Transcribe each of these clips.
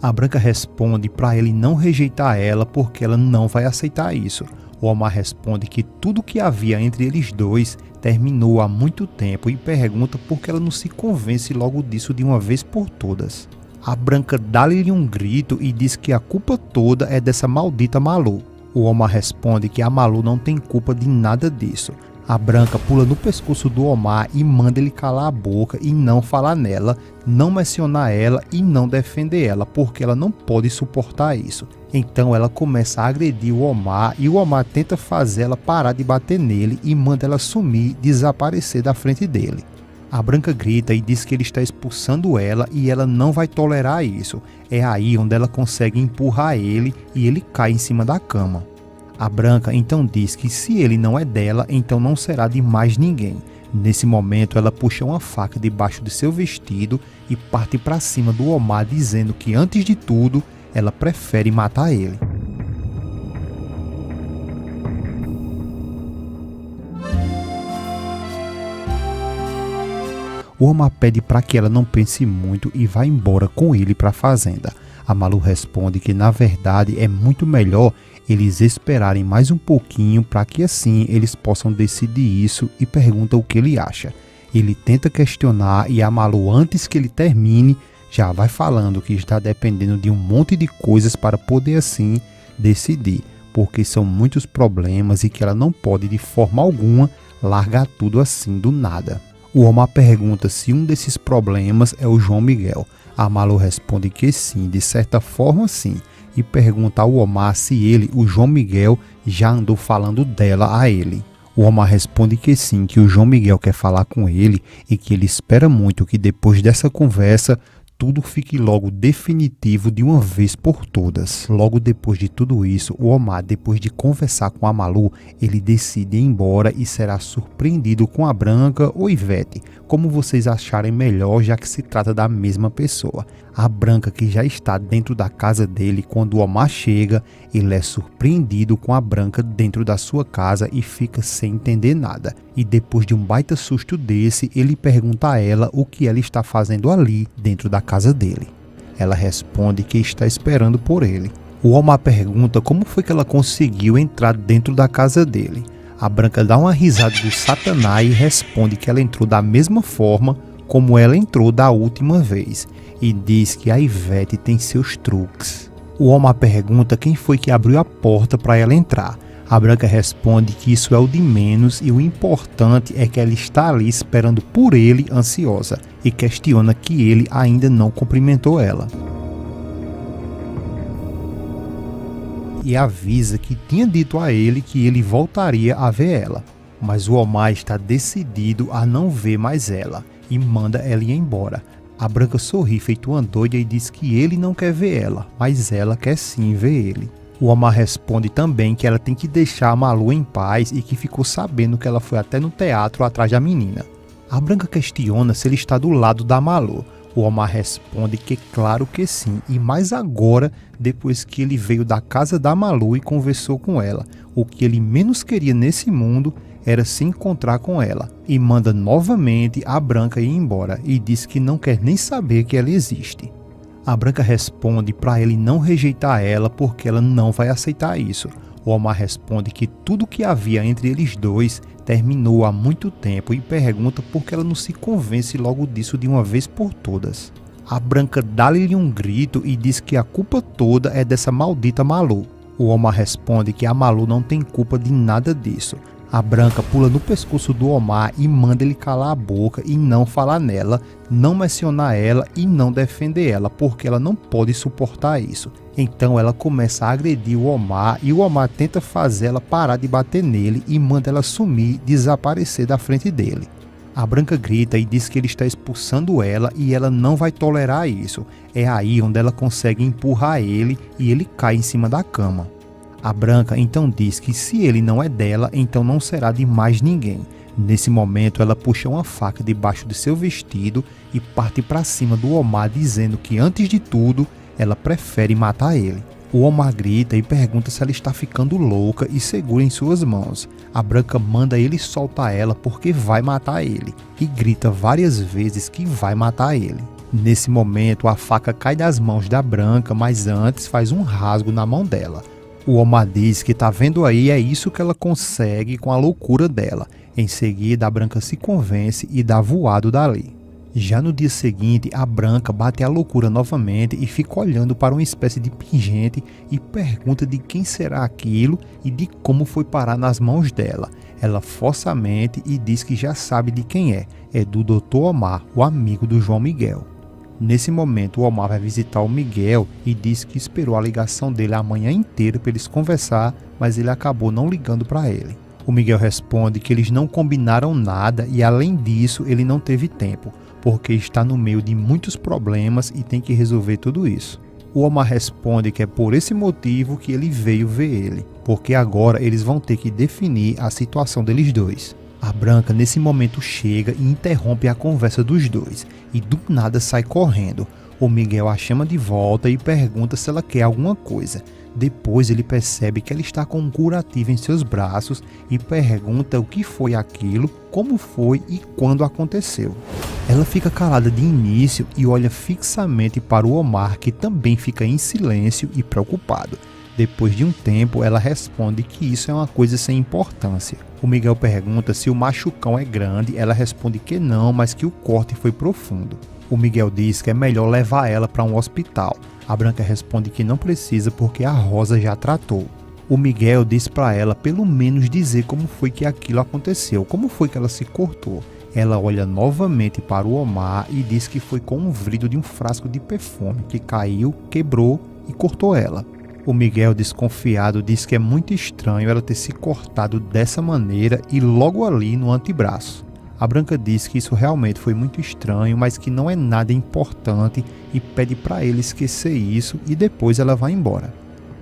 A Branca responde para ele não rejeitar ela porque ela não vai aceitar isso. O Omar responde que tudo que havia entre eles dois terminou há muito tempo e pergunta por que ela não se convence logo disso de uma vez por todas. A Branca dá-lhe um grito e diz que a culpa toda é dessa maldita Malu. O Omar responde que a Malu não tem culpa de nada disso. A Branca pula no pescoço do Omar e manda ele calar a boca e não falar nela, não mencionar ela e não defender ela, porque ela não pode suportar isso. Então ela começa a agredir o Omar e o Omar tenta fazer ela parar de bater nele e manda ela sumir, desaparecer da frente dele. A Branca grita e diz que ele está expulsando ela e ela não vai tolerar isso. É aí onde ela consegue empurrar ele e ele cai em cima da cama. A Branca então diz que se ele não é dela, então não será de mais ninguém. Nesse momento ela puxa uma faca debaixo de seu vestido e parte para cima do Omar, dizendo que antes de tudo ela prefere matar ele. O Omar pede para que ela não pense muito e vá embora com ele para a fazenda. A Malu responde que na verdade é muito melhor eles esperarem mais um pouquinho para que assim eles possam decidir isso e pergunta o que ele acha. Ele tenta questionar e a Malu, antes que ele termine, já vai falando que está dependendo de um monte de coisas para poder assim decidir, porque são muitos problemas e que ela não pode de forma alguma largar tudo assim do nada. O Omar pergunta se um desses problemas é o João Miguel. A Malu responde que sim, de certa forma sim, e pergunta ao Omar se ele, o João Miguel, já andou falando dela a ele. O Omar responde que sim, que o João Miguel quer falar com ele e que ele espera muito que depois dessa conversa tudo fique logo definitivo de uma vez por todas. Logo depois de tudo isso, o Omar, depois de conversar com a Malu, ele decide ir embora e será surpreendido com a Branca ou Ivete, como vocês acharem melhor, já que se trata da mesma pessoa. A Branca, que já está dentro da casa dele, quando o Omar chega, ele é surpreendido com a Branca dentro da sua casa e fica sem entender nada. E depois de um baita susto desse, ele pergunta a ela o que ela está fazendo ali dentro da casa dele. Ela responde que está esperando por ele. O Omar pergunta como foi que ela conseguiu entrar dentro da casa dele. A Branca dá uma risada do Satanás e responde que ela entrou da mesma forma como ela entrou da última vez, e diz que a Ivete tem seus truques. O Omar pergunta quem foi que abriu a porta para ela entrar. A Branca responde que isso é o de menos e o importante é que ela está ali esperando por ele, ansiosa, e questiona que ele ainda não cumprimentou ela. E avisa que tinha dito a ele que ele voltaria a ver ela, mas o Omar está decidido a não ver mais ela e manda ela ir embora. A Branca sorri feito uma doida e diz que ele não quer ver ela, mas ela quer sim ver ele. O Omar responde também que ela tem que deixar a Malu em paz e que ficou sabendo que ela foi até no teatro atrás da menina. A Branca questiona se ele está do lado da Malu. O Omar responde que claro que sim, e mais agora, depois que ele veio da casa da Malu e conversou com ela. O que ele menos queria nesse mundo era se encontrar com ela, e manda novamente a Branca ir embora e diz que não quer nem saber que ela existe. A Branca responde para ele não rejeitar ela porque ela não vai aceitar isso. O Omar responde que tudo que havia entre eles dois terminou há muito tempo e pergunta por que ela não se convence logo disso de uma vez por todas. A Branca dá-lhe um grito e diz que a culpa toda é dessa maldita Malu. O Omar responde que a Malu não tem culpa de nada disso. A Branca pula no pescoço do Omar e manda ele calar a boca e não falar nela, não mencionar ela e não defender ela, porque ela não pode suportar isso. Então ela começa a agredir o Omar e o Omar tenta fazer ela parar de bater nele e manda ela sumir, desaparecer da frente dele. A Branca grita e diz que ele está expulsando ela e ela não vai tolerar isso. É aí onde ela consegue empurrar ele e ele cai em cima da cama. A Branca então diz que se ele não é dela, então não será de mais ninguém. Nesse momento ela puxa uma faca debaixo de seu vestido e parte para cima do Omar, dizendo que antes de tudo ela prefere matar ele. O Omar grita e pergunta se ela está ficando louca e segura em suas mãos. A Branca manda ele soltar ela porque vai matar ele e grita várias vezes que vai matar ele. Nesse momento, a faca cai das mãos da Branca, mas antes faz um rasgo na mão dela. O Omar diz que tá vendo aí, é isso que ela consegue com a loucura dela. Em seguida, a Branca se convence e dá voado dali. Já no dia seguinte, a Branca bate a loucura novamente e fica olhando para uma espécie de pingente e pergunta de quem será aquilo e de como foi parar nas mãos dela. Ela força a mente e diz que já sabe de quem é do Dr. Omar, o amigo do João Miguel. Nesse momento, o Omar vai visitar o Miguel e diz que esperou a ligação dele a manhã inteira para eles conversar, mas ele acabou não ligando para ele. O Miguel responde que eles não combinaram nada e, além disso, ele não teve tempo, porque está no meio de muitos problemas e tem que resolver tudo isso. O Omar responde que é por esse motivo que ele veio ver ele, porque agora eles vão ter que definir a situação deles dois. A Branca nesse momento chega e interrompe a conversa dos dois e do nada sai correndo. O Miguel a chama de volta e pergunta se ela quer alguma coisa. Depois ele percebe que ela está com um curativo em seus braços e pergunta o que foi aquilo, como foi e quando aconteceu. Ela fica calada de início e olha fixamente para o Omar, que também fica em silêncio e preocupado. Depois de um tempo, ela responde que isso é uma coisa sem importância. O Miguel pergunta se o machucão é grande, ela responde que não, mas que o corte foi profundo. O Miguel diz que é melhor levar ela para um hospital. A Branca responde que não precisa porque a Rosa já tratou. O Miguel diz para ela pelo menos dizer como foi que aquilo aconteceu, como foi que ela se cortou. Ela olha novamente para o Omar e diz que foi com um vidro de um frasco de perfume que caiu, quebrou e cortou ela. O Miguel, desconfiado, diz que é muito estranho ela ter se cortado dessa maneira e logo ali no antebraço. A Branca diz que isso realmente foi muito estranho, mas que não é nada importante e pede para ele esquecer isso e depois ela vai embora.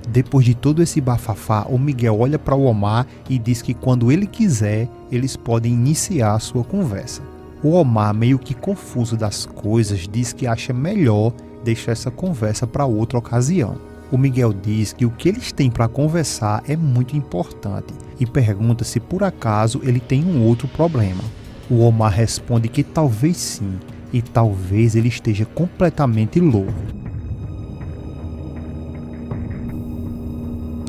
Depois de todo esse bafafá, o Miguel olha para o Omar e diz que quando ele quiser, eles podem iniciar a sua conversa. O Omar, meio que confuso das coisas, diz que acha melhor deixar essa conversa para outra ocasião. O Miguel diz que o que eles têm para conversar é muito importante e pergunta se por acaso ele tem um outro problema. O Omar responde que talvez sim, e talvez ele esteja completamente louco.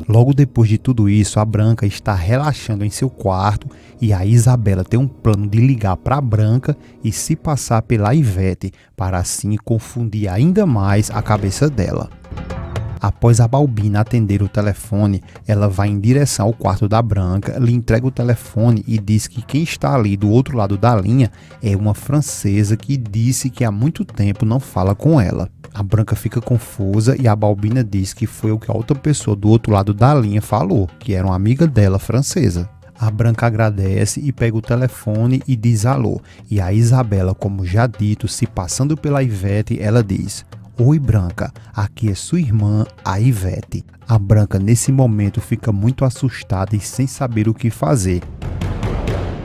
Logo depois de tudo isso, a Branca está relaxando em seu quarto e a Isabela tem um plano de ligar para a Branca e se passar pela Ivete, para assim confundir ainda mais a cabeça dela. Após a Balbina atender o telefone, ela vai em direção ao quarto da Branca, lhe entrega o telefone e diz que quem está ali do outro lado da linha é uma francesa que disse que há muito tempo não fala com ela. A Branca fica confusa e a Balbina diz que foi o que a outra pessoa do outro lado da linha falou, que era uma amiga dela francesa. A Branca agradece e pega o telefone e diz alô. E a Isabela, como já dito, se passando pela Ivete, ela diz: "Oi, Branca, aqui é sua irmã, a Ivete." A Branca nesse momento fica muito assustada e sem saber o que fazer.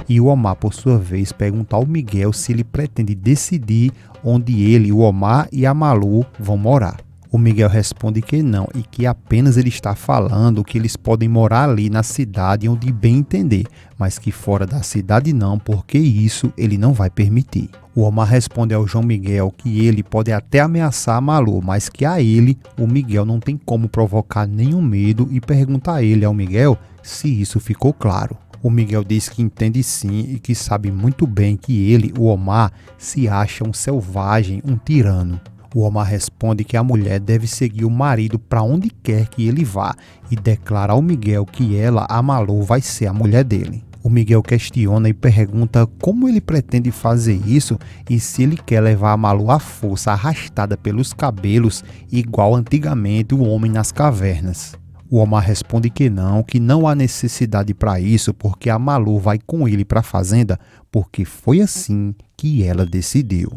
E o Omar, por sua vez, pergunta ao Miguel se ele pretende decidir onde ele, o Omar e a Malu vão morar. O Miguel responde que não e que apenas ele está falando que eles podem morar ali na cidade onde bem entender, mas que fora da cidade não, porque isso ele não vai permitir. O Omar responde ao João Miguel que ele pode até ameaçar a Malu, mas que a ele, o Miguel, não tem como provocar nenhum medo e pergunta a ele, ao Miguel, se isso ficou claro. O Miguel diz que entende sim e que sabe muito bem que ele, o Omar, se acha um selvagem, um tirano. O Omar responde que a mulher deve seguir o marido para onde quer que ele vá e declara ao Miguel que ela, a Malu, vai ser a mulher dele. O Miguel questiona e pergunta como ele pretende fazer isso e se ele quer levar a Malu à força, arrastada pelos cabelos, igual antigamente o homem nas cavernas. O Omar responde que não há necessidade para isso, porque a Malu vai com ele para a fazenda, porque foi assim que ela decidiu.